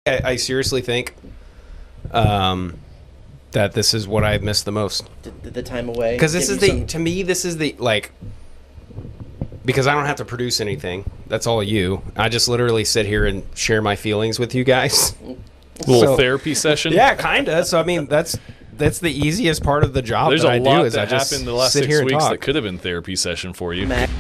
I seriously think that this is what I missed the most. The time away. Because to me, this is the, like, because I don't have to produce anything. That's all you. I just literally sit here and share my feelings with you guys. Little therapy session? Yeah, kind of. So, I mean, that's the easiest part of the job. There's that a I lot do is that I just happened the last sit 6 here and weeks talk. that could have been therapy session for you. Max.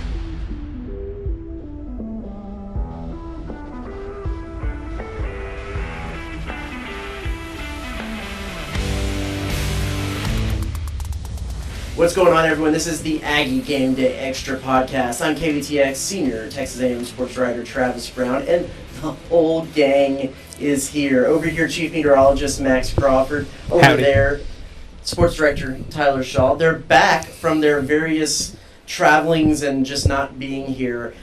What's going on, everyone? This is the Aggie Game Day Extra Podcast. I'm KBTX senior Texas A&M sportswriter Travis Brown, and the whole gang is here. Over here, Chief Meteorologist Max Crawford. Over Howdy. there, Sports Director Tyler Shaw. They're back from their various travelings and just not being here.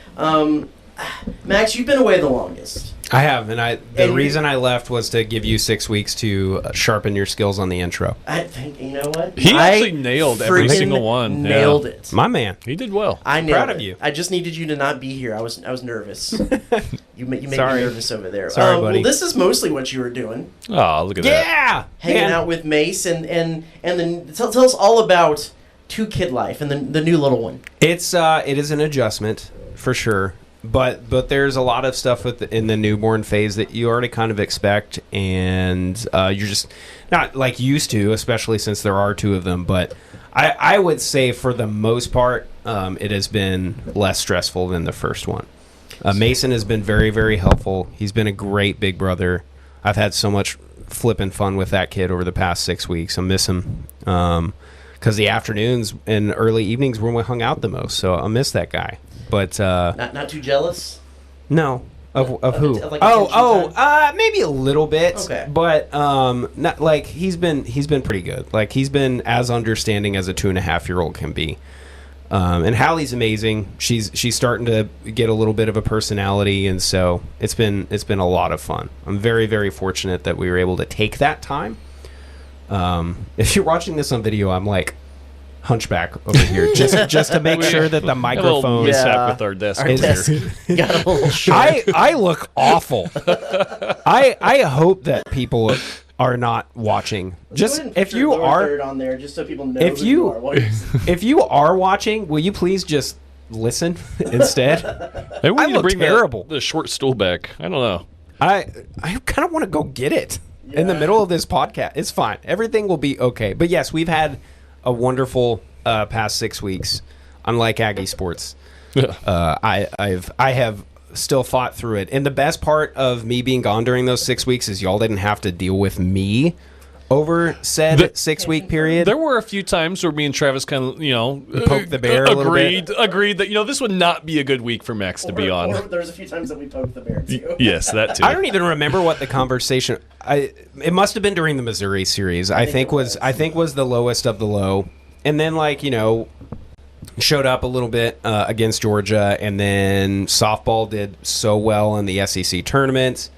Max, you've been away the longest. I have, and the reason I left was to give you 6 weeks to sharpen your skills on the intro. I think, you know what? He actually nailed every single one. Nailed it. My man. He did well. I nailed Proud it. of you. I just needed you to not be here. I was nervous. You made me Sorry. nervous over there. Sorry, buddy. Well, this is mostly what you were doing, Oh, look at that. Yeah! hanging Man. out with Mace, and then tell us all about Two Kid Life and the new little one. It is an adjustment, for sure. But there's a lot of stuff in the newborn phase that you already kind of expect, and you're just not like used to, especially since there are two of them. But I would say for the most part, it has been less stressful than the first one. Mason has been very, very helpful. He's been a great big brother. I've had so much flipping fun with that kid over the past 6 weeks. I miss him because the afternoons and early evenings were when we hung out the most. So I miss that guy. But Not too jealous. no, of who? Of like attention time? Maybe a little bit. Okay. But not like he's been pretty good. Like he's been as understanding as a 2.5-year-old can be. And Hallie's amazing. She's starting to get a little bit of a personality, and so it's been a lot of fun. I'm very, very fortunate that we were able to take that time. If you're watching this on video, I'm like hunchback over here just to make sure that the A little microphone mishap with our desk Our over desk here. got a little short. I look awful. I hope that people are not watching. Go Just ahead and if put you your lower are third on there, just so people know if who you- are. What is- if you are watching, will you please just listen instead? Maybe we I need to look bring terrible. the short stool back. I don't know. I kind of want to go get it in the Yeah. middle of this podcast. It's fine. Everything will be okay. But yes, we've had a wonderful past 6 weeks. Unlike Aggie sports, I have still fought through it. And the best part of me being gone during those 6 weeks is y'all didn't have to deal with me over said 6-week period. There were a few times where me and Travis kind of, Poked the bear a little bit. agreed that, this would not be a good week for Max to be Or on. there's a few times that we poked the bear too. Yes, that too. I don't even remember what the conversation. It must have been during the Missouri series. I think was the lowest of the low, and then showed up a little bit against Georgia, and then softball did so well in the SEC tournament,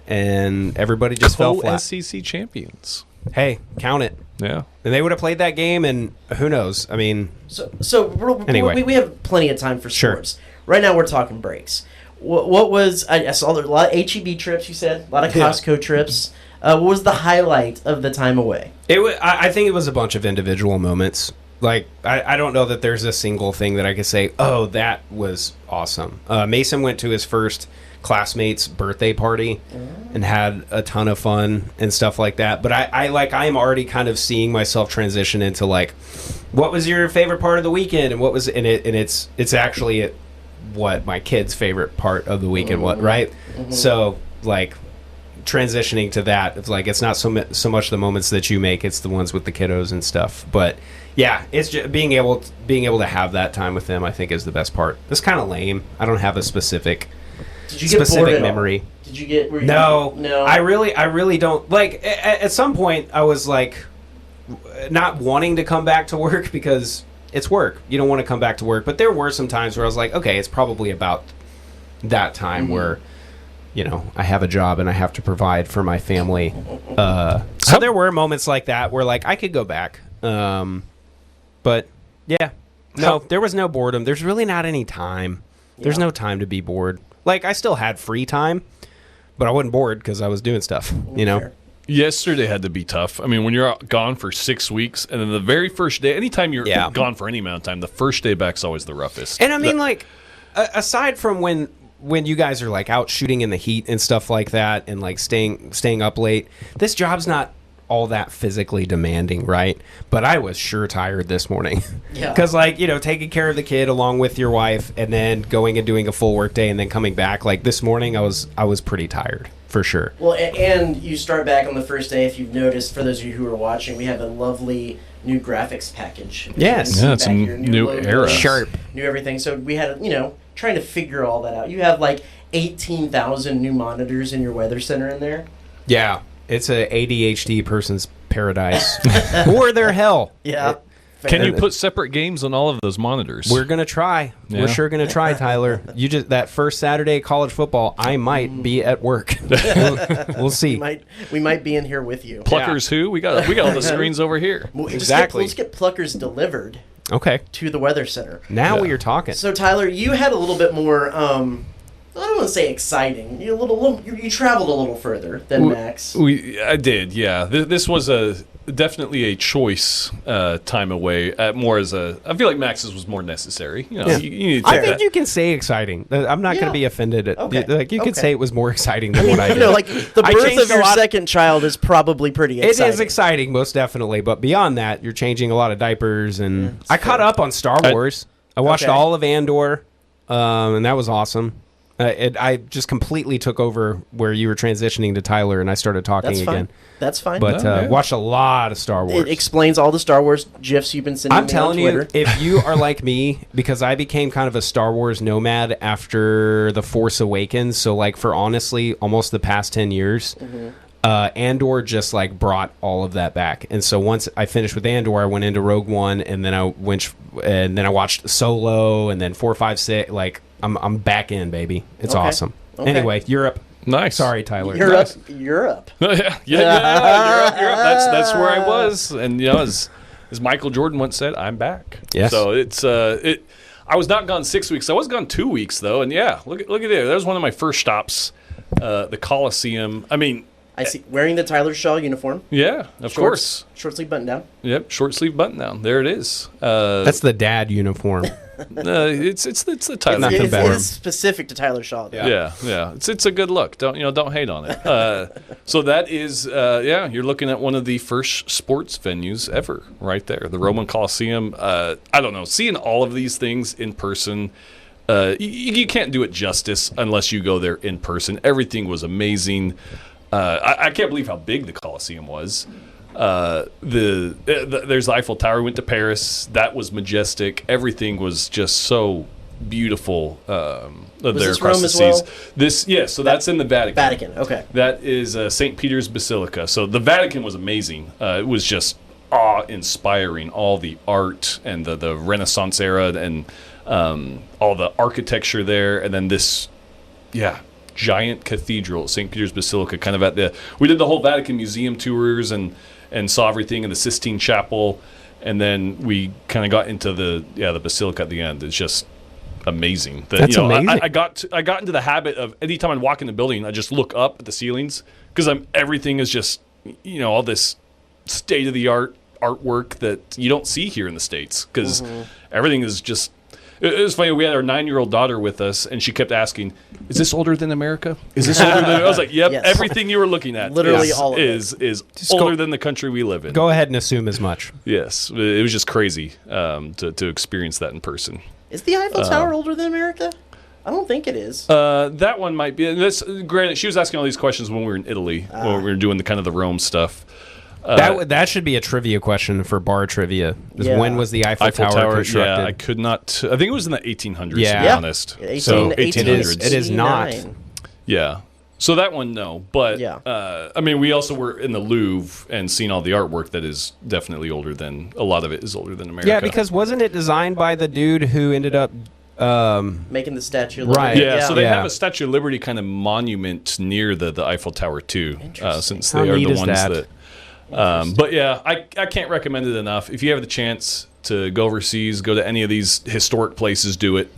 and everybody just fell flat. SEC champions. Hey, count it. Yeah. And they would have played that game, and who knows? I mean, Anyway, we have plenty of time for Sure. sports. Right now, we're talking breaks. What was I saw there a lot of HEB trips? You said a lot of Costco trips. What was the highlight of the time away? I think it was a bunch of individual moments. Like, I don't know that there's a single thing that I could say, oh, that was awesome. Mason went to his first classmate's birthday party and had a ton of fun and stuff like that. But I'm already kind of seeing myself transition into what was your favorite part of the weekend, and it's actually what my kid's favorite part of the weekend was, right? Mm-hmm. So transitioning to that, it's not so much the moments that you make, it's the ones with the kiddos and stuff. But yeah, it's just being able to have that time with them, I think, is the best part. It's kind of lame. I don't have a specific memory. Did you get? No. I really. really don't. At some point, I was not wanting to come back to work because it's work. You don't want to come back to work. But there were some times where I was like, okay, it's probably about that time where, I have a job and I have to provide for my family. So there were moments like that where I could go back. But yeah, no, there was no boredom. There's really not any time. There's no time to be bored. I still had free time, but I wasn't bored because I was doing stuff. You know. Fair. Yesterday had to be tough. I mean, when you're gone for 6 weeks, and then the very first day, anytime you're gone for any amount of time, the first day back's always the roughest. And I mean, aside from when you guys are like out shooting in the heat and stuff like that, and like staying up late, this job's not all that physically demanding, right? But I was sure tired this morning. Yeah. Because taking care of the kid along with your wife, and then going and doing a full work day, and then coming back. Like this morning, I was pretty tired. For sure. Well, and you start back on the first day. If you've noticed, for those of you who are watching, we have a lovely new graphics package. Yes. Yeah, it's a new era. Sharp. New everything. So we had, trying to figure all that out. You have like 18,000 new monitors in your weather center in there. Yeah. It's a ADHD person's paradise. Or their hell. Yeah. Can you put separate games on all of those monitors? We're going to try. Yeah. We're sure going to try, Tyler. That first Saturday college football, I might be at work. We'll see. We might be in here with you. Pluckers who? We got all the screens over here. Well, Exactly. Let's get Pluckers delivered Okay. to the weather center. Now we are talking. So Tyler, you had a little bit more. I don't want to say exciting. You traveled a little further than Max. I did, yeah. This was definitely a choice time away. More as I feel like Max's was more necessary. You need to I take think that. you can say exciting. I'm not going to be offended. You could Okay. say it was more exciting than what I did. Like the I birth changed of a your lot- second child is probably pretty exciting. It is exciting, most definitely. But beyond that, you're changing a lot of diapers, and I caught up on Star Wars. I watched Okay. all of Andor, and that was awesome. I just completely took over where you were transitioning to Tyler, and I started talking That's again. fine. That's fine. But watched a lot of Star Wars. it explains all the Star Wars GIFs you've been sending I'm me telling on you, Twitter. if you are like me, because I became kind of a Star Wars nomad after The Force Awakens, so like for honestly almost the past 10 years, Andor just like brought all of that back. And so once I finished with Andor, I went into Rogue One, and then I watched Solo, and then 4, 5, 6. Like I'm back in, baby. It's Okay. awesome. Okay. Anyway, Europe. Nice. Sorry, Tyler. Europe. yeah, Europe. That's where I was, and as Michael Jordan once said, I'm back. Yes. So it's I was not gone 6 weeks. I was gone 2 weeks though, and look at there. That was one of my first stops, the Coliseum. I mean, I see. Wearing the Tyler Shaw uniform. yeah, of course. Short sleeve button down. Yep, short sleeve button down. There it is. That's the dad uniform. It's the Tyler. Nothing It better. is specific to Tyler Shaw. Though. Yeah. It's a good look. Don't hate on it. So that is you're looking at one of the first sports venues ever, right there, the Roman Coliseum. I don't know, seeing all of these things in person. You can't do it justice unless you go there in person. Everything was amazing. I can't believe how big the Coliseum was. There's the Eiffel Tower. We went to Paris. That was majestic. Everything was just so beautiful. There this across Rome the as well? seas. So that's in the Vatican. Vatican. Okay. That is St. Peter's Basilica. So the Vatican was amazing. It was just awe-inspiring. All the art and the Renaissance era and all the architecture there, and then this, giant cathedral, St. Peter's Basilica, kind of we did the whole Vatican Museum tours and saw everything in the Sistine Chapel, and then we kind of got into the Basilica at the end. It's just amazing. That's amazing. I got into the habit of anytime I walk in the building, I just look up at the ceilings because everything is just all this state-of-the-art artwork that you don't see here in the States because everything is just. It was funny. We had our 9-year-old daughter with us, and she kept asking, "Is this older than America? Is this older than?" I was like, "Yep, Yes. everything you were looking at, Literally all of it. is Just older than the country we live in." Go ahead and assume as much. Yes, it was just crazy to experience that in person. Is the Eiffel Tower older than America? I don't think it is. That one might be. Granted, she was asking all these questions when we were in Italy, when we were doing the Rome stuff. That should be a trivia question for bar trivia. Is Yeah. When was the Eiffel Tower constructed? Yeah, I could not. I think it was in the 1800s. Yeah. To be honest. 1800s. it is not. Yeah. So that one, no. But, Yeah. we also were in the Louvre and seen all the artwork that is definitely older than, a lot of it is older than America. Yeah, because wasn't it designed by the dude who ended up... Making the Statue of Right. Liberty. Yeah, so they Yeah. have a Statue of Liberty kind of monument near the Eiffel Tower, too, since How they are neat the is ones that? but yeah, I can't recommend it enough. If you have the chance to go overseas, go to any of these historic places, do it.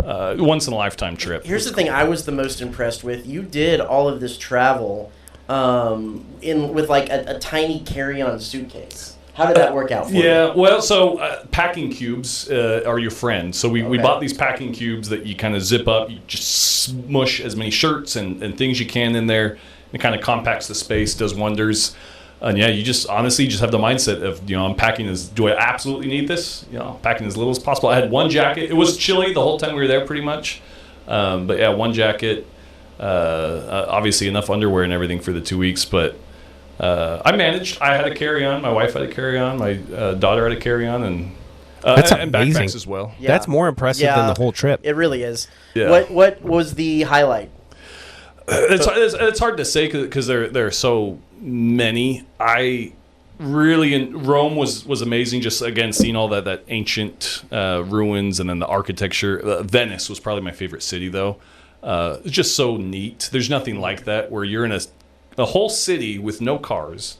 once in a lifetime trip. Here's the thing I was the most impressed with. You did all of this travel with like a tiny carry-on suitcase. How did that work out for you? Yeah, well, so packing cubes are your friend. So we bought these packing cubes that you kind of zip up. You just smush as many shirts and things you can in there. It kind of compacts the space, does wonders. And yeah, you just honestly just have the mindset of, I'm packing do I absolutely need this? Packing as little as possible. I had one jacket. It was chilly the whole time we were there pretty much. But yeah, one jacket, obviously enough underwear and everything for the 2 weeks, but I managed. I had a carry-on. My wife had a carry-on. My daughter had a carry-on, and That's and amazing. backpacks as well. Yeah. That's more impressive than the whole trip. It really is. Yeah. What was the highlight? It's hard to say because there are so many. Rome was amazing. Just again seeing all that ancient ruins and then the architecture. Venice was probably my favorite city though. It's just so neat. There's nothing like that where you're in a whole city with no cars,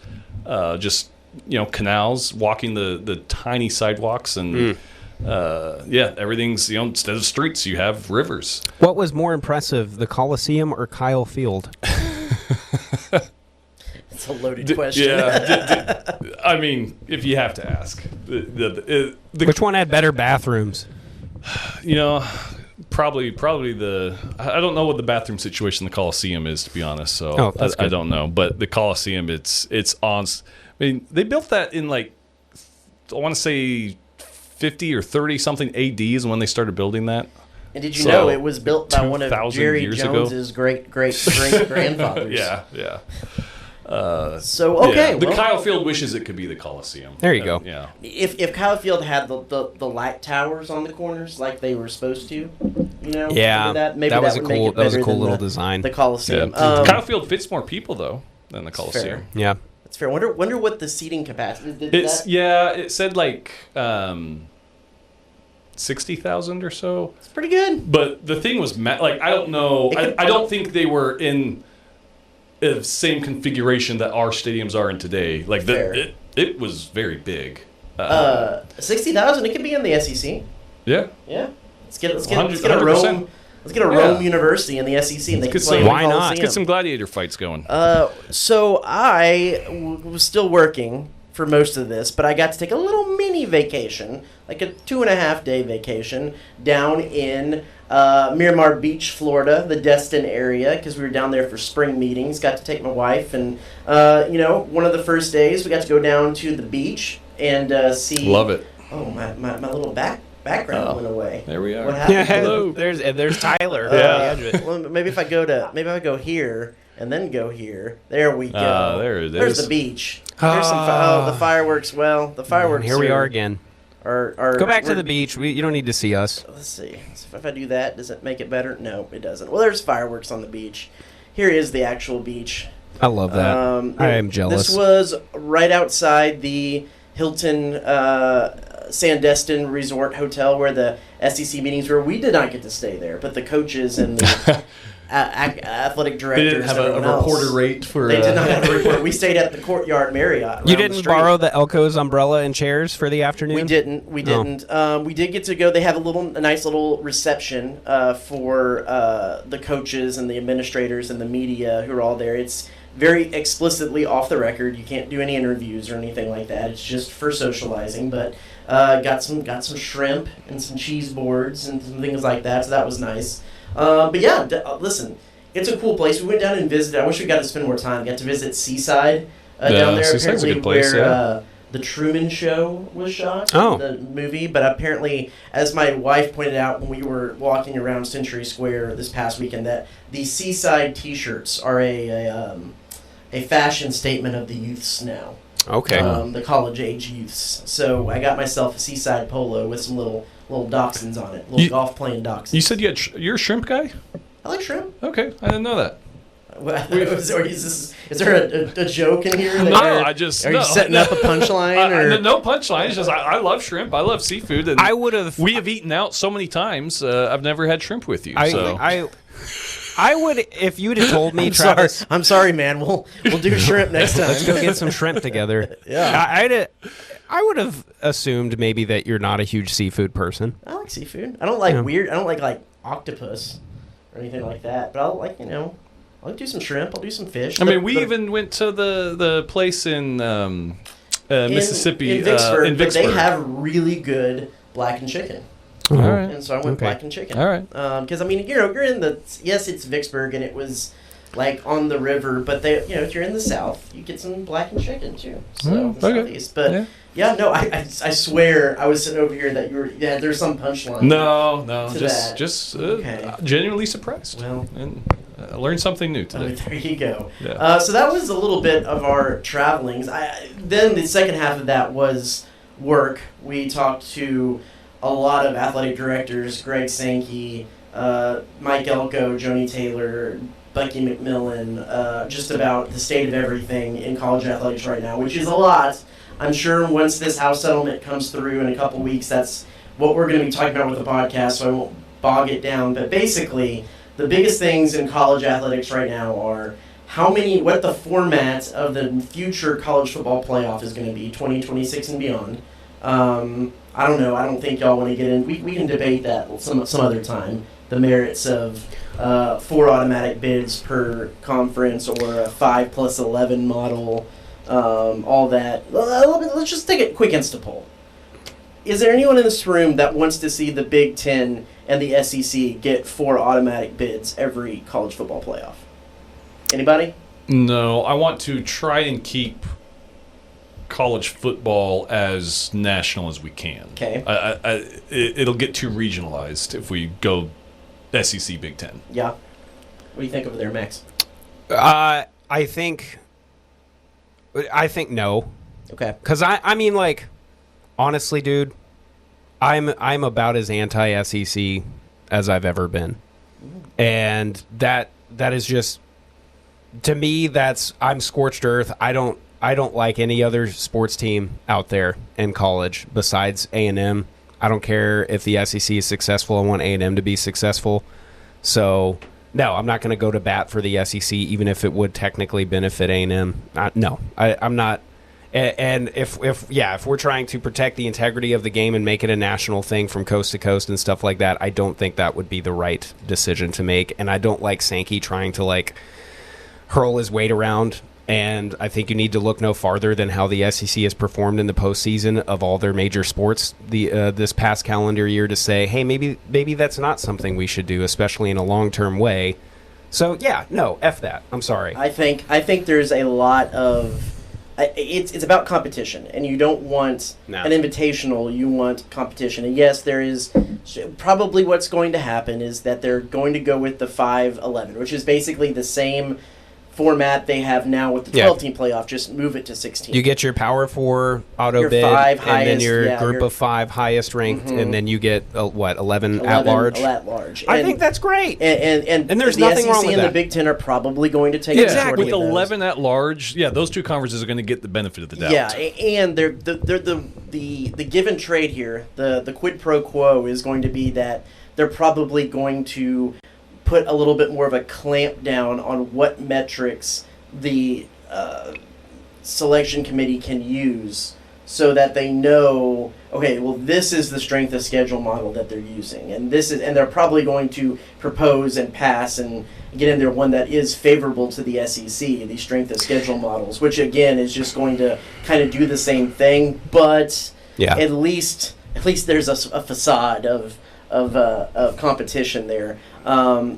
just canals, walking the tiny sidewalks, and everything's instead of streets you have rivers. What was more impressive, the Coliseum or Kyle Field? It's a loaded question. Yeah, I mean, if you have to ask, Which one had better bathrooms? Probably I don't know what the bathroom situation in the Coliseum is, to be honest. So I don't know, but the Coliseum, it's on. I mean, they built that in I want to say 50 or 30 something AD is when they started building that. And did you know it was built by one of Jerry Jones's great grandfathers? Yeah. The Kyle Field wishes it could be the Coliseum. There you go. Yeah. If Kyle Field had the light towers on the corners like they were supposed to, Yeah, maybe that was would a make cool. it That was a better cool than little design. The Coliseum. Yeah. Kyle Field fits more people though than the Coliseum. Fair. Yeah. That's fair. Wonder what the seating capacity. It said 60,000 or so. It's pretty good. But the thing was, I don't know. I don't think they were in the same configuration that our stadiums are in today. It was very big. 60,000. It could be in the SEC. Yeah. Yeah. Let's get a 100%. Rome. Let's get a Rome University in the SEC, and they can play in the Why not? Coliseum. Let's get some gladiator fights going. So I was still working for most of this, but I got to take a little mini vacation, like a 2.5-day vacation, down in Miramar Beach, Florida, the Destin area, because we were down there for spring meetings. Got to take my wife, and one of the first days we got to go down to the beach and see. Love it. Oh, my little background went away. There we are. What happened? Hello. There's Tyler. Well, maybe if I go here and then go here. There we go. There it is. There's the beach. There's the fireworks. Well, the fireworks. Here we are again. Go back to the beach. You don't need to see us. Let's see. So if I do that, does it make it better? No, it doesn't. Well, there's fireworks on the beach. Here is the actual beach. I love that. I am jealous. This was right outside the Hilton Sandestin Resort Hotel where the SEC meetings were. We did not get to stay there, but the coaches and the athletic directors. They didn't have a reporter rate for. They did not have a reporter. We stayed at the Courtyard Marriott. You didn't borrow the Elko's umbrella and chairs for the afternoon? We didn't. We did get to go. They have a nice little reception for the coaches and the administrators and the media who are all there. It's very explicitly off the record. You can't do any interviews or anything like that. It's just for socializing. But got some shrimp and some cheese boards and some things like that. So that was nice. But yeah, listen, it's a cool place. We went down and visited. I wish we got to spend more time. Got to visit Seaside down there. Seaside's a good place, where the Truman Show was shot. The movie. But apparently, as my wife pointed out when we were walking around Century Square this past weekend, that the Seaside T-shirts are a fashion statement of the youths now. Okay. The college age youths. So I got myself a Seaside polo with some little dachshunds on it. Little golf playing dachshunds. You said you're a shrimp guy? I like shrimp. Okay, I didn't know that. Is there a joke in here? No, Are you setting up a punchline? Or? No punchline. It's just I love shrimp. I love seafood. And we have eaten out so many times. I've never had shrimp with you. I would, if you would have told me, Travis. I'm sorry, man. We'll do shrimp next time. Let's go get some shrimp together. Yeah. I would have assumed maybe that you're not a huge seafood person. I like seafood. I don't like weird. I don't like octopus or anything like that. But I'll do some shrimp. I'll do some fish. I mean, we even went to the place in Mississippi, in Vicksburg, in Vicksburg. But they have really good blackened chicken. All right. And so I went blackened chicken. All right. Because you're in it's Vicksburg and it was like on the river, but if you're in the South, you get some blackened chicken too. So the Southeast, but I swear I was sitting over here that there's some punchline. No, just genuinely surprised. Well, and I learned something new today. There you go. Yeah. So that was a little bit of our travelings. Then the second half of that was work. We talked to a lot of athletic directors, Greg Sankey, Mike Elko, Joni Taylor, Bucky McMillan, just about the state of everything in college athletics right now, which is a lot. I'm sure once this House settlement comes through in a couple weeks, that's what we're going to be talking about with the podcast, so I won't bog it down. But basically, the biggest things in college athletics right now are what the format of the future college football playoff is going to be, 2026 and beyond. I don't know. I don't think y'all want to get in. We can debate that some other time. The merits of 4 automatic bids per conference or a 5+11 model, all that. Let's just take a quick Insta poll. Is there anyone in this room that wants to see the Big Ten and the SEC get 4 automatic bids every college football playoff? Anybody? No, I want to try and keep college football as national as we can. Okay. It'll get too regionalized if we go SEC Big Ten. Yeah. What do you think over there, Max? I think no. Okay. Because honestly, dude, I'm about as anti-SEC as I've ever been, and that is just, to me, I'm scorched earth. I don't like any other sports team out there in college besides A&M. I don't care if the SEC is successful. I want A&M to be successful. So, no, I'm not going to go to bat for the SEC, even if it would technically benefit A&M. No, I'm not. And if we're trying to protect the integrity of the game and make it a national thing from coast to coast and stuff like that, I don't think that would be the right decision to make. And I don't like Sankey trying to hurl his weight around. And I think you need to look no farther than how the SEC has performed in the postseason of all their major sports this past calendar year to say, hey, maybe that's not something we should do, especially in a long-term way. So, F that. I'm sorry. I think there's a lot of... It's about competition, and you don't want an invitational, you want competition. And yes, there is probably what's going to happen is that they're going to go with the 5-11, which is basically the same format they have now with the 12-team playoff. Just move it to 16. You get your Power 4 auto your bid, 5 and highest, then your group of 5 highest ranked, and then you get 11 at large. At large. I think that's great. And there's the nothing SEC wrong with and that. the Big Ten are probably going to take Exactly. With of those. 11 at large, those two conferences are going to get the benefit of the doubt. Yeah, and they're the give and trade here. The quid pro quo is going to be that they're probably going to put a little bit more of a clamp down on what metrics the selection committee can use so that they know, okay, well, this is the strength of schedule model that they're using, and they're probably going to propose and pass and get in there one that is favorable to the SEC, the strength of schedule models, which again is just going to kind of do the same thing, but at least there's a facade of competition there.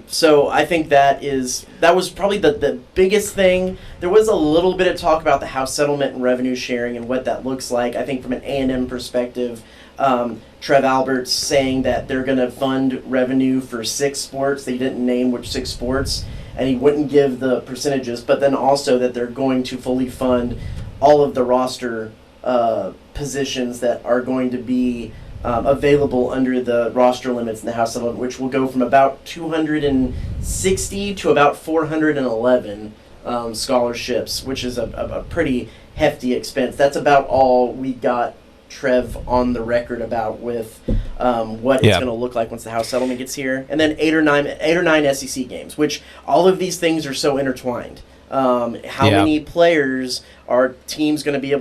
So I think that was probably the biggest thing. There was a little bit of talk about the House settlement and revenue sharing and what that looks like. I think from an A&M perspective, Trev Alberts saying that they're going to fund revenue for 6 sports. They didn't name which 6 sports, and he wouldn't give the percentages, but then also that they're going to fully fund all of the roster positions that are going to be available under the roster limits in the House settlement, which will go from about 260 to about 411 scholarships, which is a pretty hefty expense. That's about all we got Trev on the record about with what it's going to look like once the House settlement gets here, and then eight or nine SEC games, which all of these things are so intertwined. How many players are football teams going to be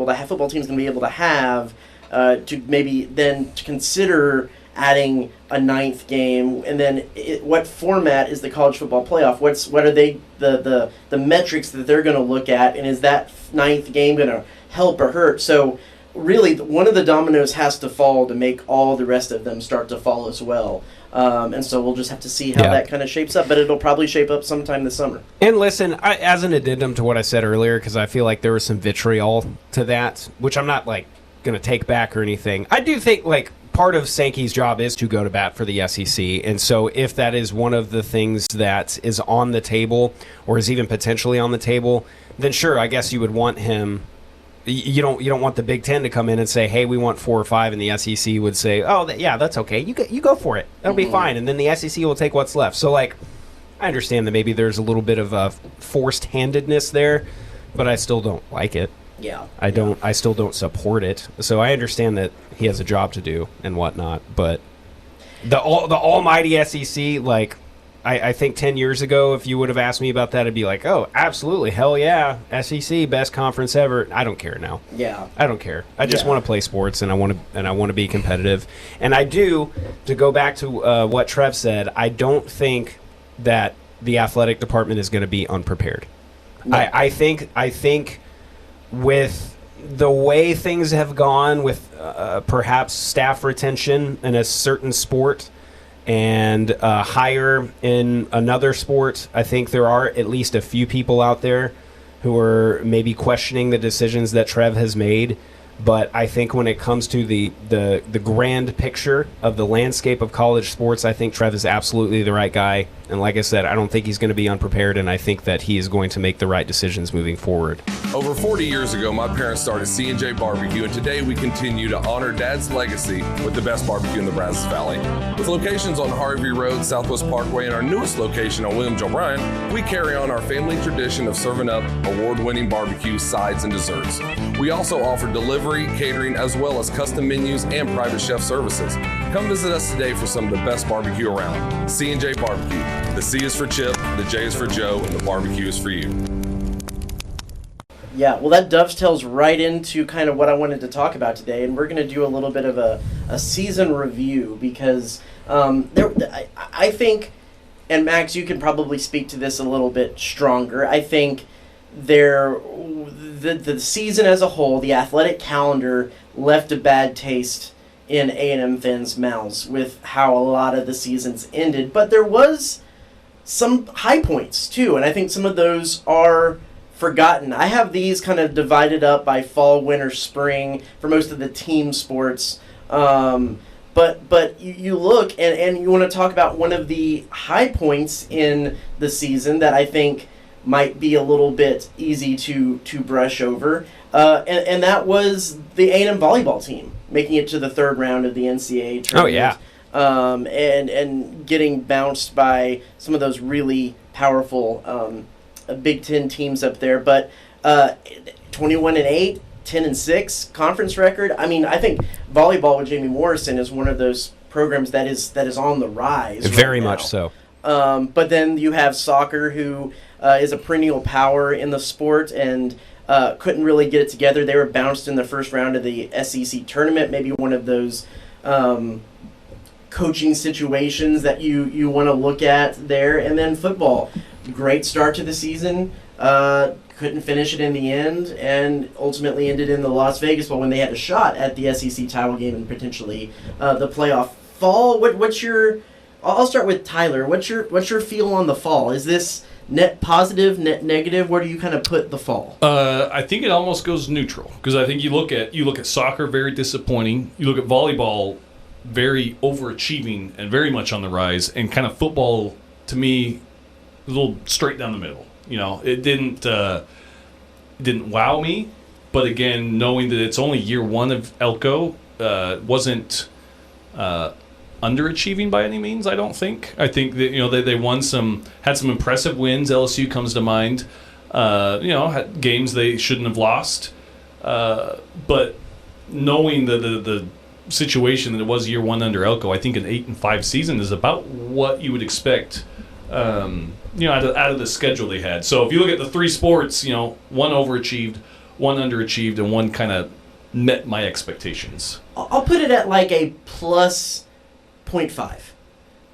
able to have to maybe then to consider adding a ninth game, and then what format is the college football playoff? What are they the metrics that they're going to look at, and is that ninth game going to help or hurt? So really, one of the dominoes has to fall to make all the rest of them start to fall as well. And so we'll just have to see how that kind of shapes up, but it'll probably shape up sometime this summer. And listen, as an addendum to what I said earlier, because I feel like there was some vitriol to that, which I'm not like going to take back or anything. I do think like part of Sankey's job is to go to bat for the SEC, and so if that is one of the things that is on the table or is even potentially on the table, then sure, I guess you would want him. You don't want the Big Ten to come in and say, hey, we want 4 or 5, and the SEC would say, oh, that's okay. You go for it. That'll be fine. And then the SEC will take what's left. So, like, I understand that maybe there's a little bit of a forced-handedness there, but I still don't like it. Yeah. I still don't support it. So I understand that he has a job to do and whatnot, but the almighty SEC, like, I think 10 years ago, if you would have asked me about that, I'd be like, oh, absolutely, hell yeah, SEC, best conference ever. I don't care now. Yeah. I don't care. I just want to play sports, and I want to be competitive. And I do, to go back to what Trev said, I don't think that the athletic department is going to be unprepared. No. I think with the way things have gone with perhaps staff retention in a certain sport, and higher in another sport, I think there are at least a few people out there who are maybe questioning the decisions that Trev has made. But I think when it comes to the grand picture of the landscape of college sports, I think Trev is absolutely the right guy. And like I said, I don't think he's going to be unprepared, and I think that he is going to make the right decisions moving forward. Over 40 years ago, my parents started C&J Barbecue, and today we continue to honor Dad's legacy with the best barbecue in the Brazos Valley. With locations on Harvey Road, Southwest Parkway, and our newest location on William Joe Bryan, we carry on our family tradition of serving up award-winning barbecue, sides, and desserts. We also offer delivery, catering, as well as custom menus and private chef services. Come visit us today for some of the best barbecue around. C&J Barbecue. The C is for Chip, the J is for Joe, and the barbecue is for you. Yeah, well, that dovetails right into kind of what I wanted to talk about today, and we're going to do a little bit of a season review because I think, and Max, you can probably speak to this a little bit stronger. I think the season as a whole, the athletic calendar left a bad taste in A&M fans' mouths with how a lot of the seasons ended, but there was some high points too, and I think some of those are forgotten. I have these kind of divided up by fall, winter, spring for most of the team sports. But you look and you want to talk about one of the high points in the season that I think might be a little bit easy to brush over, and that was the A&M volleyball team making it to the third round of the NCAA tournament. Oh yeah. And getting bounced by some of those really powerful Big Ten teams up there, but 21-8, 10-6 conference record. I mean, I think volleyball with Jamie Morrison is one of those programs that is on the rise. Very right much now. so. But then you have soccer, who is a perennial power in the sport and couldn't really get it together. They were bounced in the first round of the SEC tournament. Maybe one of those coaching situations that you want to look at there. And then football. Great start to the season, couldn't finish it in the end, and ultimately ended in the Las Vegas Bowl when they had a shot at the SEC title game and potentially the playoff. Fall, what's your? I'll start with Tyler. What's your feel on the fall? Is this net positive, net negative? Where do you kind of put the fall? I think it almost goes neutral because I think you look at soccer, very disappointing. You look at volleyball, very overachieving and very much on the rise, and kind of football to me, a little straight down the middle. You know, it didn't wow me, but again, knowing that it's only year one of Elko, wasn't underachieving by any means. I don't think. I think that they had some impressive wins. LSU comes to mind. Had games they shouldn't have lost, but knowing the situation that it was year one under Elko, I think an 8-5 season is about what you would expect. Out of the schedule they had. So if you look at the three sports, one overachieved, one underachieved, and one kind of met my expectations. I'll put it at like a plus 0.5.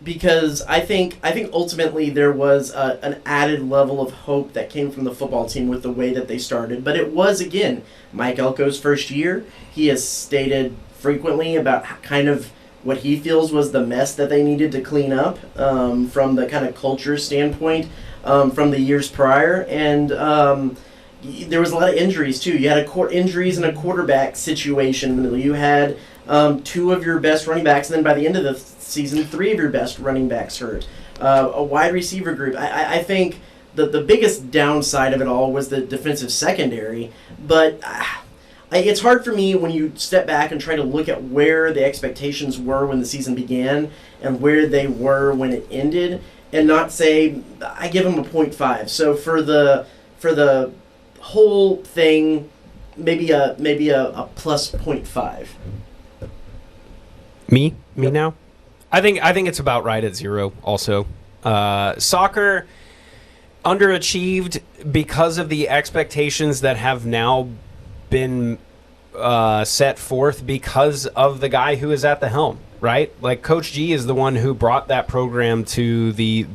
Because I think ultimately there was an added level of hope that came from the football team with the way that they started. But it was, again, Mike Elko's first year. He has stated frequently about kind of what he feels was the mess that they needed to clean up from the kind of culture standpoint from the years prior. And there was a lot of injuries, too. You had injuries in a quarterback situation in the middle. You had 2 of your best running backs, and then by the end of the season, 3 of your best running backs hurt. A wide receiver group. I think the biggest downside of it all was the defensive secondary, but it's hard for me when you step back and try to look at where the expectations were when the season began and where they were when it ended, and not say I give them a 0.5. So for the whole thing, maybe a plus 0.5. Me now. I think it's about right at 0. Also, soccer underachieved because of the expectations that have now been set forth because of the guy who is at the helm. Right, like Coach G is the one who brought that program to the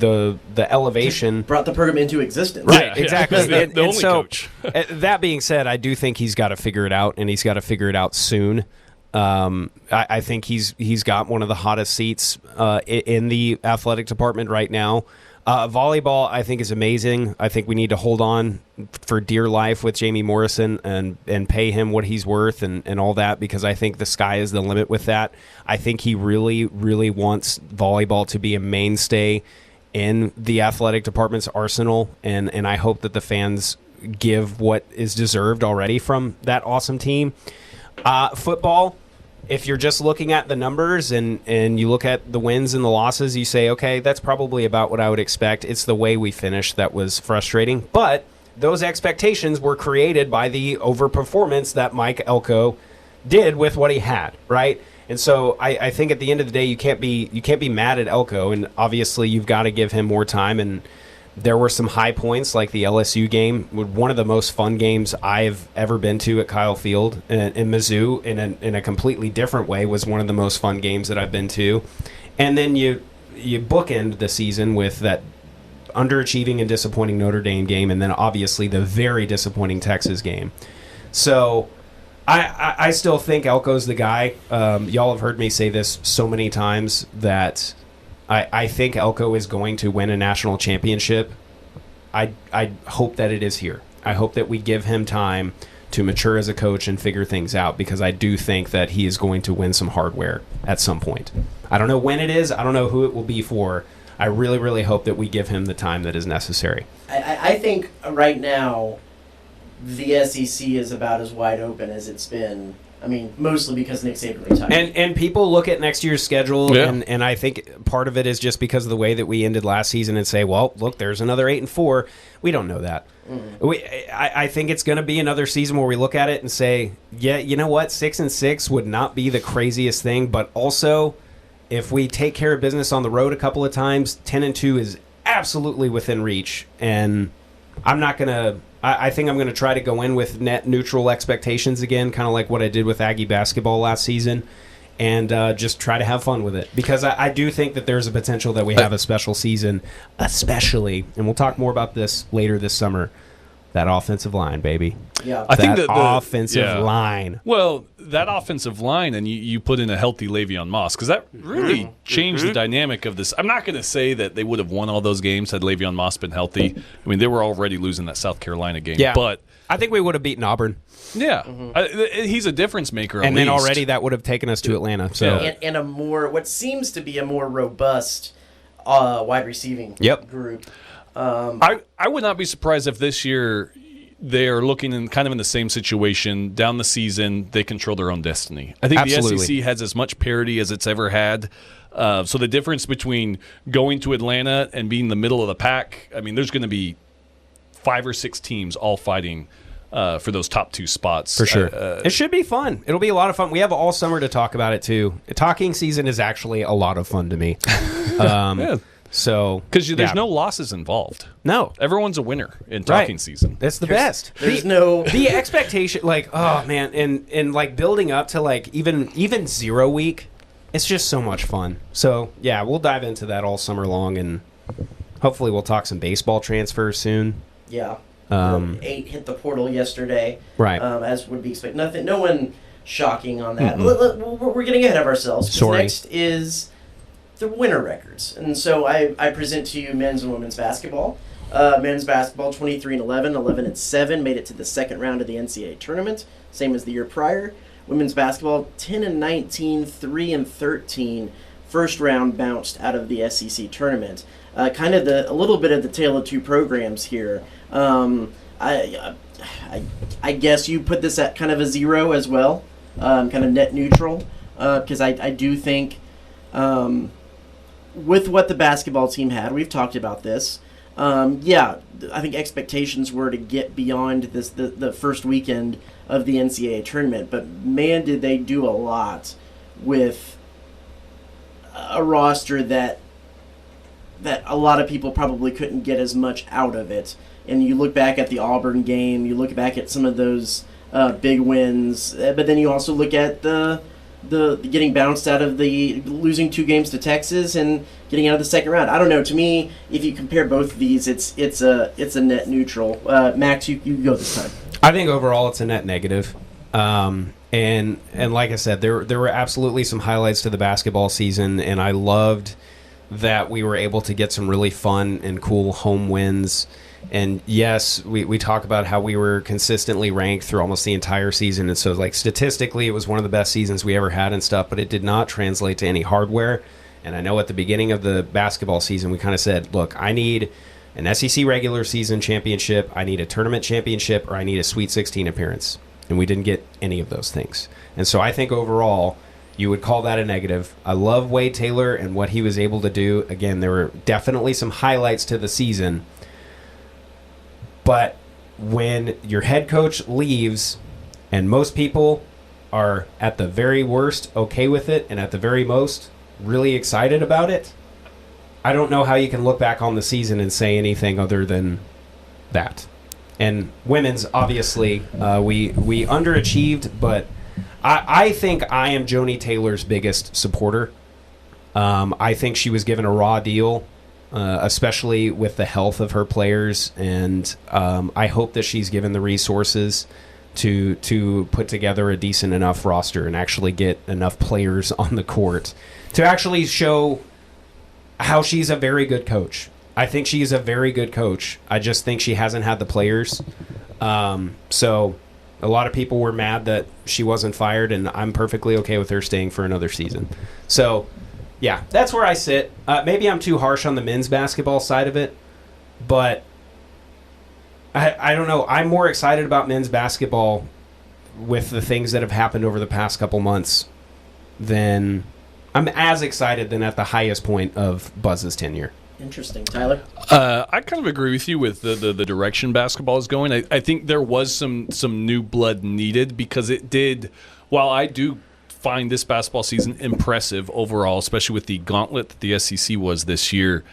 elevation, brought the program into existence. Right, exactly. The only coach. That being said, I do think he's got to figure it out, and he's got to figure it out soon. I think he's got one of the hottest seats in the athletic department right now. Volleyball, I think, is amazing. I think we need to hold on for dear life with Jamie Morrison and pay him what he's worth and all that, because I think the sky is the limit with that. I think he really, really wants volleyball to be a mainstay in the athletic department's arsenal, and I hope that the fans give what is deserved already from that awesome team. Football, if you're just looking at the numbers and you look at the wins and the losses, you say, okay, that's probably about what I would expect. It's the way we finished that was frustrating. But those expectations were created by the overperformance that Mike Elko did with what he had, right? And so I think at the end of the day, you can't be mad at Elko, and obviously you've got to give him more time. And there were some high points, like the LSU game, one of the most fun games I've ever been to at Kyle Field. And Mizzou, in a completely different way, was one of the most fun games that I've been to. And then you bookend the season with that underachieving and disappointing Notre Dame game, and then obviously the very disappointing Texas game. So I still think Elko's the guy. Y'all have heard me say this so many times that I think Elko is going to win a national championship. I hope that it is here. I hope that we give him time to mature as a coach and figure things out, because I do think that he is going to win some hardware at some point. I don't know when it is. I don't know who it will be for. I really, really hope that we give him the time that is necessary. I think right now the SEC is about as wide open as it's been. I mean, mostly because Nick Saban retired. And people look at next year's schedule, and I think part of it is just because of the way that we ended last season and say, well, look, there's another 8-4. We don't know that. I think it's going to be another season where we look at it and say, yeah, you know what, 6-6 would not be the craziest thing, but also if we take care of business on the road a couple of times, 10-2 is absolutely within reach. And I'm not going to... I think I'm going to try to go in with net neutral expectations again, kind of like what I did with Aggie basketball last season, and just try to have fun with it. Because I do think that there's a potential that we have a special season, especially, and we'll talk more about this later this summer, that offensive line, baby. Yeah, I think the offensive line. Well, that offensive line, and you put in a healthy Le'Veon Moss, because that really changed the dynamic of this. I'm not going to say that they would have won all those games had Le'Veon Moss been healthy. I mean, they were already losing that South Carolina game. Yeah, but I think we would have beaten Auburn. Yeah, he's a difference maker. And then already that would have taken us to Atlanta. So and a more, what seems to be a more robust wide receiving group. I would not be surprised if this year they are looking in kind of in the same situation down the season. They control their own destiny. I think the SEC has as much parity as it's ever had. So the difference between going to Atlanta and being the middle of the pack, I mean, there's going to be 5 or 6 teams all fighting for those top 2 spots. For sure. It should be fun. It'll be a lot of fun. We have all summer to talk about it, too. Talking season is actually a lot of fun to me. So, because there's no losses involved. No, everyone's a winner in talking season. That's the best. There's no the expectation. Like, oh man, and like building up to like even 0 week it's just so much fun. So, yeah, we'll dive into that all summer long, and hopefully we'll talk some baseball transfers soon. Yeah. 8 hit the portal yesterday. Right. As would be expected. No one shocking on that. We're getting ahead of ourselves. Sorry. Next is the winner records. And so I present to you men's and women's basketball. Men's basketball 23-11, 11-7, made it to the second round of the NCAA tournament, same as the year prior. Women's basketball 10-19, 3-13, first round bounced out of the SEC tournament. Kind of a little bit of the tale of two programs here. I guess you put this at kind of a 0 as well, kind of net neutral, because I do think with what the basketball team had, we've talked about this. I think expectations were to get beyond the first weekend of the NCAA tournament, but man, did they do a lot with a roster that a lot of people probably couldn't get as much out of it. And you look back at the Auburn game, you look back at some of those big wins, but then you also look at the getting bounced out of the losing 2 games to Texas and getting out of the second round. I don't know. To me, if you compare both of these, it's a net neutral. Max, you go this time. I think overall it's a net negative. And like I said, there were absolutely some highlights to the basketball season, and I loved that we were able to get some really fun and cool home wins. And yes, we talk about how we were consistently ranked through almost the entire season. And so, like, statistically, it was one of the best seasons we ever had and stuff, but it did not translate to any hardware. And I know at the beginning of the basketball season, we kind of said, look, I need an SEC regular season championship, I need a tournament championship, or I need a Sweet 16 appearance. And we didn't get any of those things. And so I think overall, you would call that a negative. I love Wade Taylor and what he was able to do. Again, there were definitely some highlights to the season. But when your head coach leaves, and most people are at the very worst okay with it, and at the very most really excited about it, I don't know how you can look back on the season and say anything other than that. And women's, obviously, we underachieved, but I think I am Joni Taylor's biggest supporter. I think she was given a raw deal, especially with the health of her players, and I hope that she's given the resources to put together a decent enough roster and actually get enough players on the court to actually show how she's a very good coach. I think she's a very good coach. I just think she hasn't had the players. So a lot of people were mad that she wasn't fired, and I'm perfectly okay with her staying for another season. So, yeah, that's where I sit. Maybe I'm too harsh on the men's basketball side of it, but I don't know. I'm more excited about men's basketball with the things that have happened over the past couple months than I'm as excited than at the highest point of Buzz's tenure. Interesting. Tyler? I kind of agree with you with the direction basketball is going. I think there was some new blood needed because it did, while I do find this basketball season impressive overall, especially with the gauntlet that the SEC was this year,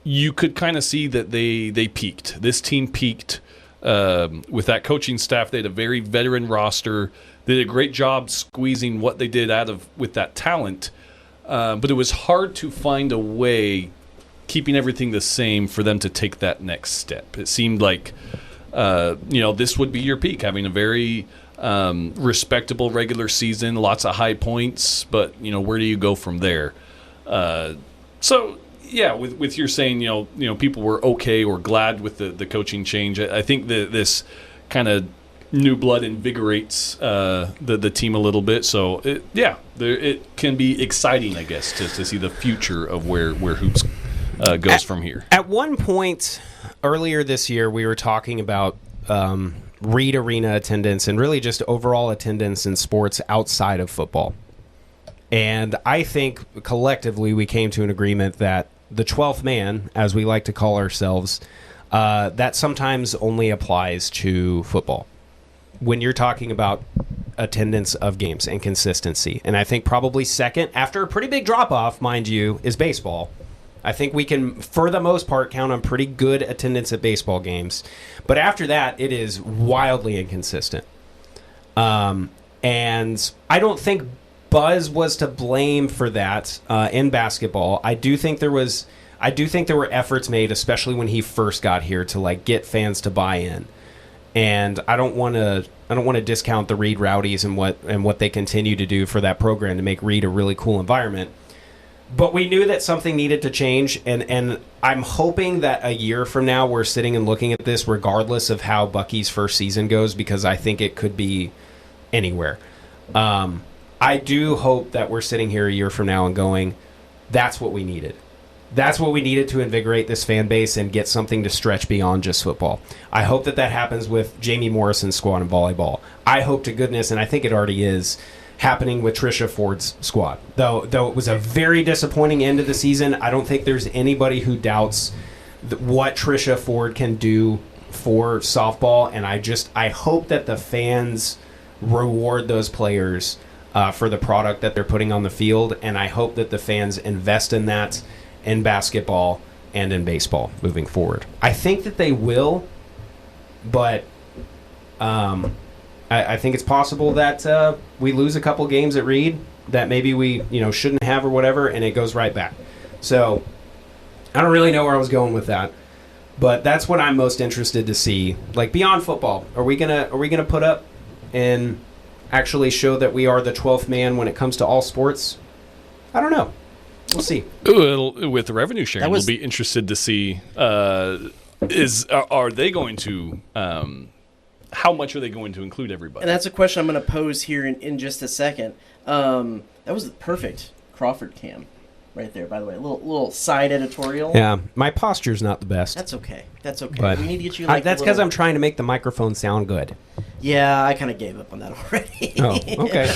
you could kind of see that they peaked. This team peaked with that coaching staff. They had a very veteran roster. They did a great job squeezing what they did out of with that talent. But it was hard to find a way, keeping everything the same, for them to take that next step. It seemed like, this would be your peak, having a very respectable regular season, lots of high points, but, where do you go from there? With your saying, people were okay or glad with the coaching change, I think that this kind of new blood invigorates the team a little bit. So, it can be exciting, I guess, to see the future of where hoops goes from here. At one point earlier this year, we were talking about Reed Arena attendance and really just overall attendance in sports outside of football. And I think collectively we came to an agreement that the 12th man, as we like to call ourselves, that sometimes only applies to football when you're talking about attendance of games and consistency. And I think probably second, after a pretty big drop-off, mind you, is baseball. I think we can, for the most part, count on pretty good attendance at baseball games. But after that, it is wildly inconsistent. And I don't think Buzz was to blame for that in basketball. I do think there were efforts made, especially when he first got here, to like get fans to buy in. And I don't want to discount the Reed Rowdies and what they continue to do for that program to make Reed a really cool environment. But we knew that something needed to change, and I'm hoping that a year from now we're sitting and looking at this regardless of how Bucky's first season goes, because I think it could be anywhere. I do hope that we're sitting here a year from now and going, that's what we needed. That's what we needed to invigorate this fan base and get something to stretch beyond just football. I hope that happens with Jamie Morrison's squad in volleyball. I hope to goodness, and I think it already is, happening with Trisha Ford's squad. Though it was a very disappointing end of the season, I don't think there's anybody who doubts what Trisha Ford can do for softball, and I hope that the fans reward those players for the product that they're putting on the field, and I hope that the fans invest in that in basketball and in baseball moving forward. I think that they will, but I think it's possible that we lose a couple games at Reed that maybe we shouldn't have or whatever, and it goes right back. So I don't really know where I was going with that, but that's what I'm most interested to see. Like beyond football, are we gonna put up and actually show that we are the 12th man when it comes to all sports? I don't know. We'll see. With the revenue sharing, we'll be interested to see. Are they going to? How much are they going to include everybody? And that's a question I'm going to pose here in just a second. That was the perfect Crawford cam right there, by the way. A little side editorial. Yeah, my posture's not the best. That's okay. But we need to get you that's because I'm trying to make the microphone sound good. Yeah, I kind of gave up on that already. Oh, okay.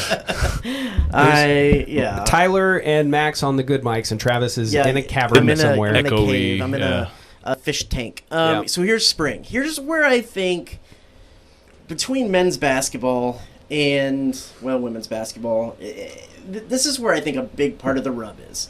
Tyler and Max on the good mics, and Travis is in a cavern somewhere. I'm in a cave. I'm in a fish tank. So here's spring. Here's where I think between men's basketball and women's basketball, this is where I think a big part of the rub is.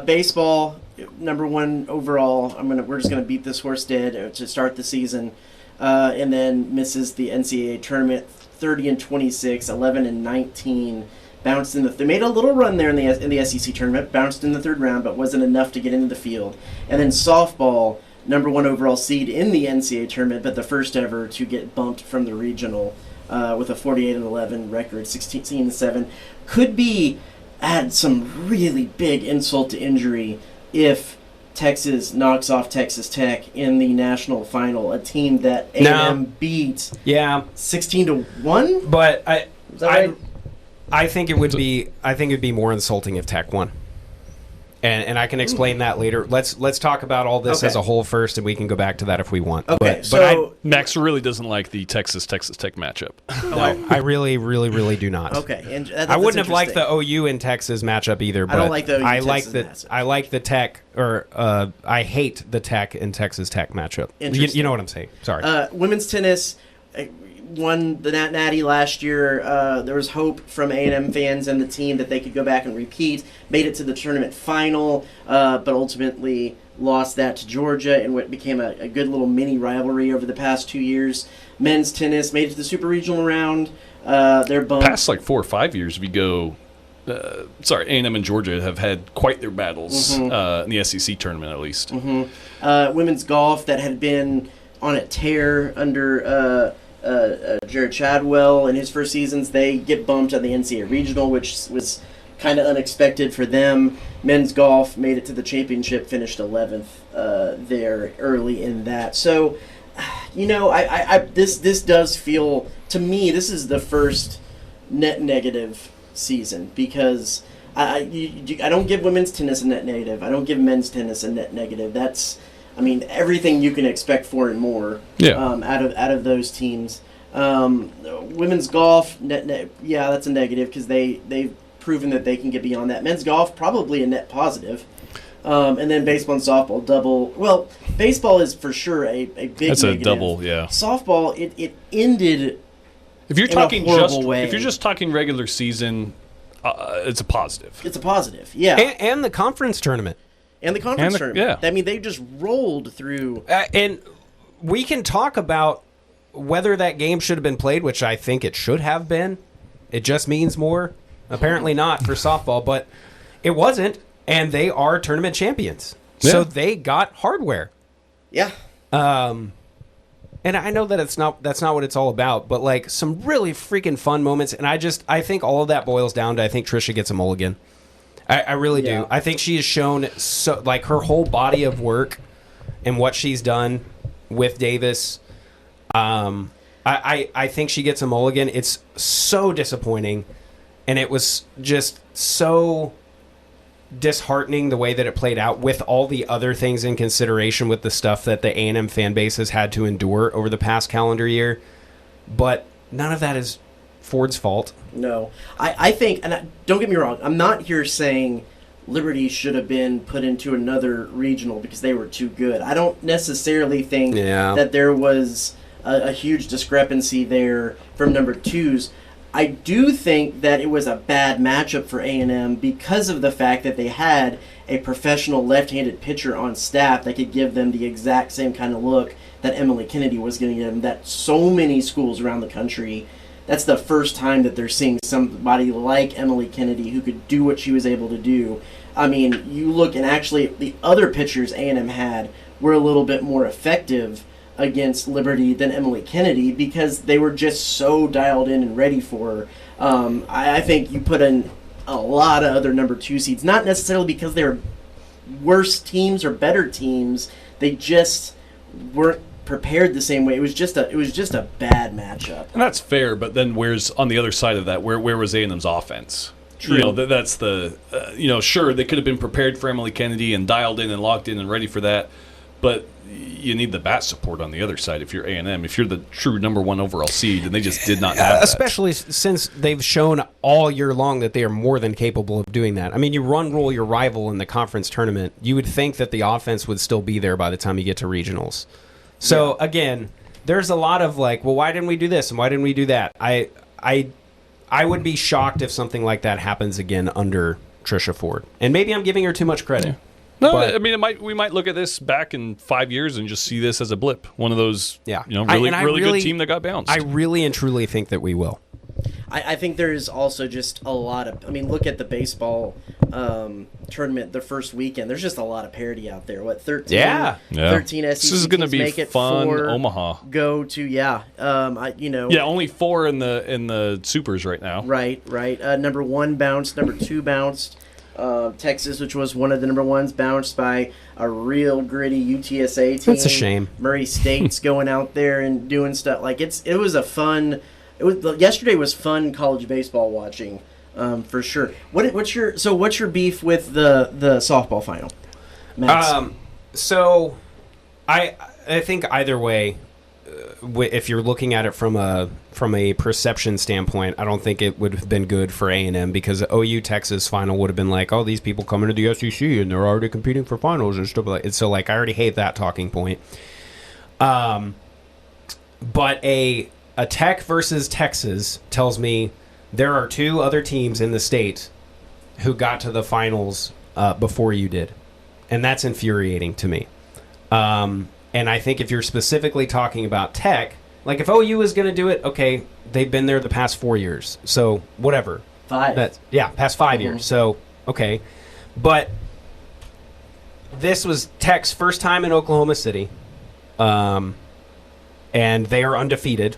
Baseball, number one overall. We're just gonna beat this horse dead to start the season, and then misses the NCAA tournament, 30-26, 11-19. Bounced in they made a little run there in the SEC tournament. Bounced in the third round, but wasn't enough to get into the field. And then softball, number one overall seed in the NCAA tournament, but the first ever to get bumped from the regional with a 48-11 record, 16-7. Could add some really big insult to injury if Texas knocks off Texas Tech in the national final, a team that A&M beat 16-1. But right? I think it would be more insulting if Tech won. And I can explain that later. Let's talk about all this as a whole first, and we can go back to that if we want. Okay, but Max really doesn't like the Texas Tech matchup. No, I really, really, really do not. Okay, and I wouldn't have liked the OU and Texas matchup either. But I don't like the OU I like the Tech, or I hate the Tech and Texas Tech matchup. You know what I'm saying? Sorry. Women's tennis won the Natty last year. There was hope from A&M fans and the team that they could go back and repeat. Made it to the tournament final, but ultimately lost that to Georgia in what became a good little mini rivalry over the past 2 years. Men's tennis made it to the super regional round. They're bumped. Past 4 or 5 years, we go. A&M and Georgia have had quite their battles in the SEC tournament, at least. Women's golf that had been on a tear under Jared Chadwell in his first seasons, they get bumped on the NCAA regional, which was kind of unexpected for them. Men's golf made it to the championship, finished 11th there early in that. So, this does feel, to me, this is the first net negative season, because I don't give women's tennis a net negative. I don't give men's tennis a net negative. That's everything you can expect for and more out of those teams. Women's golf, that's a negative because they've proven that they can get beyond that. Men's golf, probably a net positive. And then baseball and softball, double. Well, baseball is for sure a big That's negative. A double, yeah. Softball, it ended if you're in talking a horrible way. If you're just talking regular season, it's a positive. It's a positive, yeah. And the conference tournament. And the conference tournament. Yeah. They just rolled through. And we can talk about whether that game should have been played, which I think it should have been. It just means more. Apparently not for softball, but it wasn't, and they are tournament champions. Yeah. So they got hardware. Yeah. And I know that that's not what it's all about, but like some really freaking fun moments. And I think all of that boils down to I think Trisha gets a mulligan. I really do. I think she has shown so like her whole body of work and what she's done with Davis. I think she gets a mulligan. It's so disappointing, and it was just so disheartening the way that it played out with all the other things in consideration with the stuff that the A&M fan base has had to endure over the past calendar year. But none of that is Ford's fault. No. I think, and don't get me wrong, I'm not here saying Liberty should have been put into another regional because they were too good. I don't necessarily think that there was a huge discrepancy there from number 2s. I do think that it was a bad matchup for A&M because of the fact that they had a professional left-handed pitcher on staff that could give them the exact same kind of look that Emily Kennedy was going to give them, that so many schools around the country, that's the first time that they're seeing somebody like Emily Kennedy who could do what she was able to do. I mean, you look, and actually the other pitchers A&M had were a little bit more effective against Liberty than Emily Kennedy because they were just so dialed in and ready for her. I think you put in a lot of other number 2 seeds, not necessarily because they were worse teams or better teams. They just weren't prepared the same way. It was just a bad matchup. And that's fair, but then where's on the other side of that? Where was A&M's offense? True. You know, that's the sure, they could have been prepared for Emily Kennedy and dialed in and locked in and ready for that, but you need the bat support on the other side if you're A&M. If you're the true number 1 overall seed, and they just did not have that. Especially since they've shown all year long that they are more than capable of doing that. I mean, you run-roll your rival in the conference tournament. You would think that the offense would still be there by the time you get to regionals. So, again, there's a lot of like, well, why didn't we do this and why didn't we do that? I would be shocked if something like that happens again under Trisha Ford. And maybe I'm giving her too much credit. Yeah. No, but, I mean, we might look at this back in 5 years and just see this as a blip. One of those, really good team that got bounced. I really and truly think that we will. I think there is also just a lot of, I mean, look at the baseball tournament the first weekend. There's just a lot of parity out there. What, 13? Yeah. 13 SEC This is going to be make it fun. 4 Omaha. Go to, only 4 in the supers right now. Right. Number 1 bounced, number 2 bounced. Texas, which was one of the number 1s, bounced by a real gritty UTSA team. That's a shame. Murray State's going out there and doing stuff. Like yesterday was fun college baseball watching, for sure. What's your beef with the softball final, Max? So I think either way, if you're looking at it from a perception standpoint, I don't think it would have been good for A&M because the OU Texas final would have been like, oh, these people coming to the SEC and they're already competing for finals and stuff like that. So like I already hate that talking point. But a Tech versus Texas tells me there are 2 other teams in the state who got to the finals before you did, and that's infuriating to me. And I think if you're specifically talking about Tech, like if OU is going to do it, okay, they've been there the past 4 years, so whatever. 5. Past 5 years. So okay, but this was Tech's first time in Oklahoma City, and they are undefeated.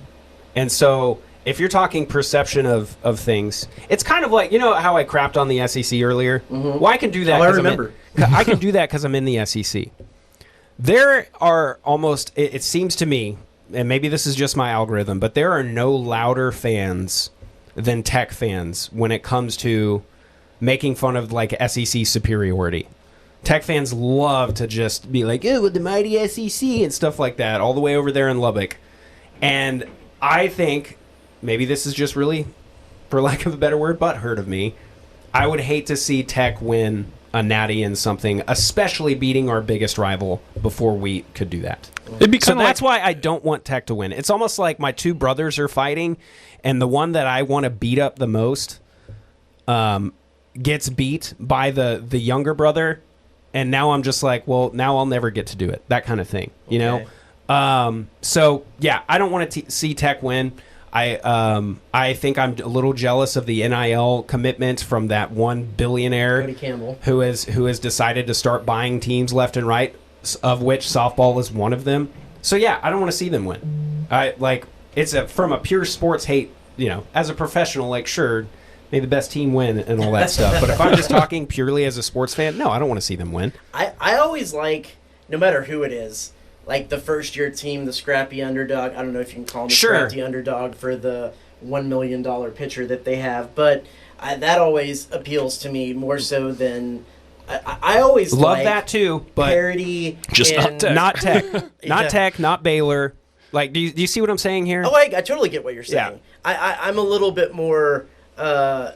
And so if you're talking perception of things, it's kind of like, you know how I crapped on the SEC earlier? Mm-hmm. Well, I can do that. I remember. I can do that because I'm in the SEC. There are almost, it seems to me, and maybe this is just my algorithm, but there are no louder fans than Tech fans when it comes to making fun of like SEC superiority. Tech fans love to just be like, oh, the mighty SEC and stuff like that, all the way over there in Lubbock. And I think, maybe this is just really, for lack of a better word, butthurt of me, I would hate to see Tech win a natty in something, especially beating our biggest rival before we could do that. So that's why I don't want Tech to win. It's almost like my 2 brothers are fighting, and the one that I want to beat up the most gets beat by the younger brother, and now I'm just like, well, now I'll never get to do it. That kind of thing, you know? So, yeah, I don't want to see Tech win. I think I'm a little jealous of the NIL commitments from that one billionaire Cody Campbell, who has decided to start buying teams left and right, of which softball is one of them. So yeah, I don't want to see them win. From a pure sports hate, as a professional, like sure, may the best team win and all that stuff. But if I'm just talking purely as a sports fan, no, I don't want to see them win. I always like, no matter who it is, like the first year team, the scrappy underdog. I don't know if you can call them the scrappy underdog for the $1 million pitcher that they have, but that always appeals to me more so than I always love like that too. But parody, just not Tech, not Tech, not Baylor. Like, do you see what I'm saying here? Oh, I totally get what you're saying. Yeah. I'm a little bit more. I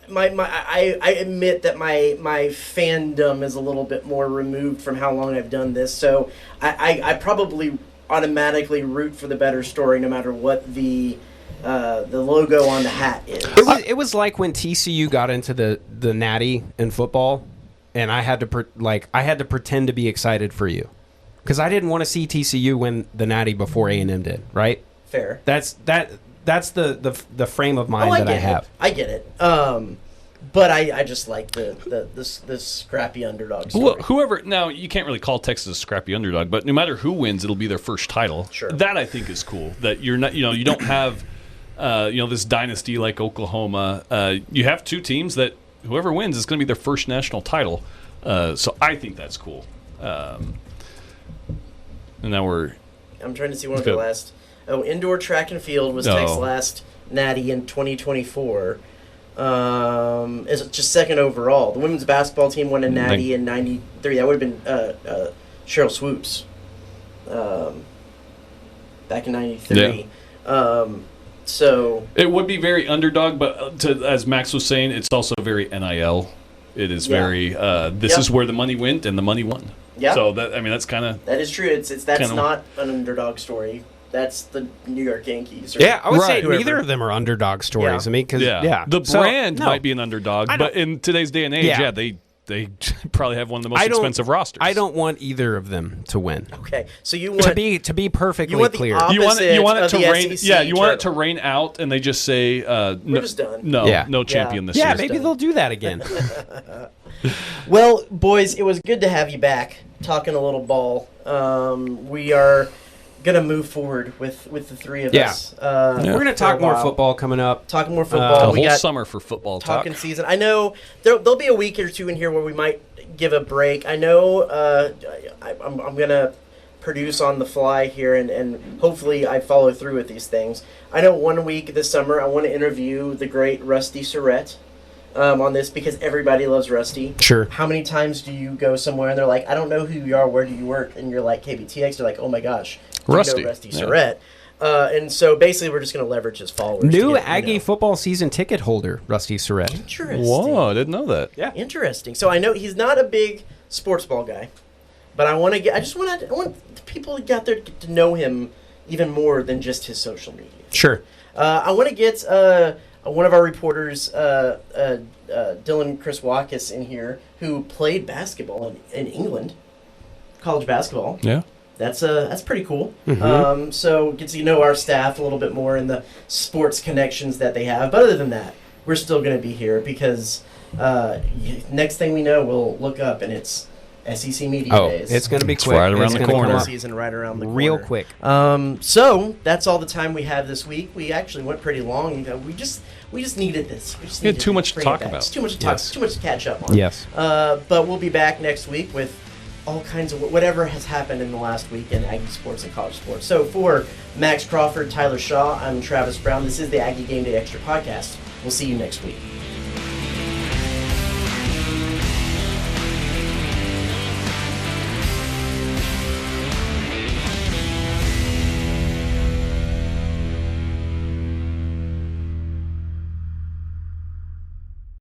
admit that my fandom is a little bit more removed from how long I've done this, so I probably automatically root for the better story no matter what the logo on the hat is. It was like when TCU got into the Natty in football, and I had to pretend to be excited for you because I didn't want to see TCU win the Natty before A&M did. Right? Fair. That's the frame of mind that I have. I get it. But I just like the scrappy underdog story. Well, whoever, now you can't really call Texas a scrappy underdog, but no matter who wins, it'll be their first title. Sure. That I think is cool. That you're not, you don't have, this dynasty like Oklahoma. You have two teams that whoever wins is going to be their first national title. So I think that's cool. And now I'm trying to see one of the last. Oh, indoor track and field was Tech's last natty in 2024. It's just second overall. The women's basketball team won a natty in 93. That would have been Cheryl Swoops back in 93. Yeah. So it would be very underdog, but as Max was saying, it's also very NIL. It is very this is where the money went and the money won. Yeah. So that's kind of that is true. That's not an underdog story. That's the New York Yankees. I would say whoever. neither of them are underdog stories. Yeah. I mean, because the brand might be an underdog, but in today's day and age, they probably have one of the most expensive rosters. I don't want either of them to win. Okay, so you want to be perfectly clear. You want it to rain. SEC Yeah, you want it to rain out, and they just say, "We're just done." No champion this year. Yeah, maybe they'll do that again. Well, boys, it was good to have you back talking a little ball. We are gonna move forward with the three of us. We're gonna talk more football coming up. Talking more football. The whole summer for football talking season. I know there'll be a week or two in here where we might give a break. I know I'm gonna produce on the fly here, and hopefully I follow through with these things. I know 1 week this summer I want to interview the great Rusty Surrett on this because everybody loves Rusty. Sure. How many times do you go somewhere and they're like, I don't know who you are, where do you work? And you're like, KBTX. They're like, oh my gosh, Rusty. Rusty Surrett. And so basically we're just going to leverage his followers. New Aggie football season ticket holder, Rusty Surrett. Interesting. Whoa, I didn't know that. Yeah. Interesting. So I know he's not a big sports ball guy, but I want people out there to know him even more than just his social media. Sure. I want to get one of our reporters, Dylan Chris Wackes, in here, who played basketball in England, college basketball. Yeah. That's pretty cool. Mm-hmm. So get to know our staff a little bit more and the sports connections that they have. But other than that, we're still going to be here because next thing we know, we'll look up and it's SEC Media Days. It's going to be quick. Right around the corner. Season right around the corner. Real quick. So that's all the time we have this week. We actually went pretty long. We just needed this. We had too much to talk about. It's too much to talk. Yes. Too much to catch up on. Yes. But we'll be back next week with all kinds of whatever has happened in the last week in Aggie sports and college sports. So for Max Crawford, Tyler Shaw, I'm Travis Brown. This is the Aggie Game Day Extra podcast. We'll see you next week.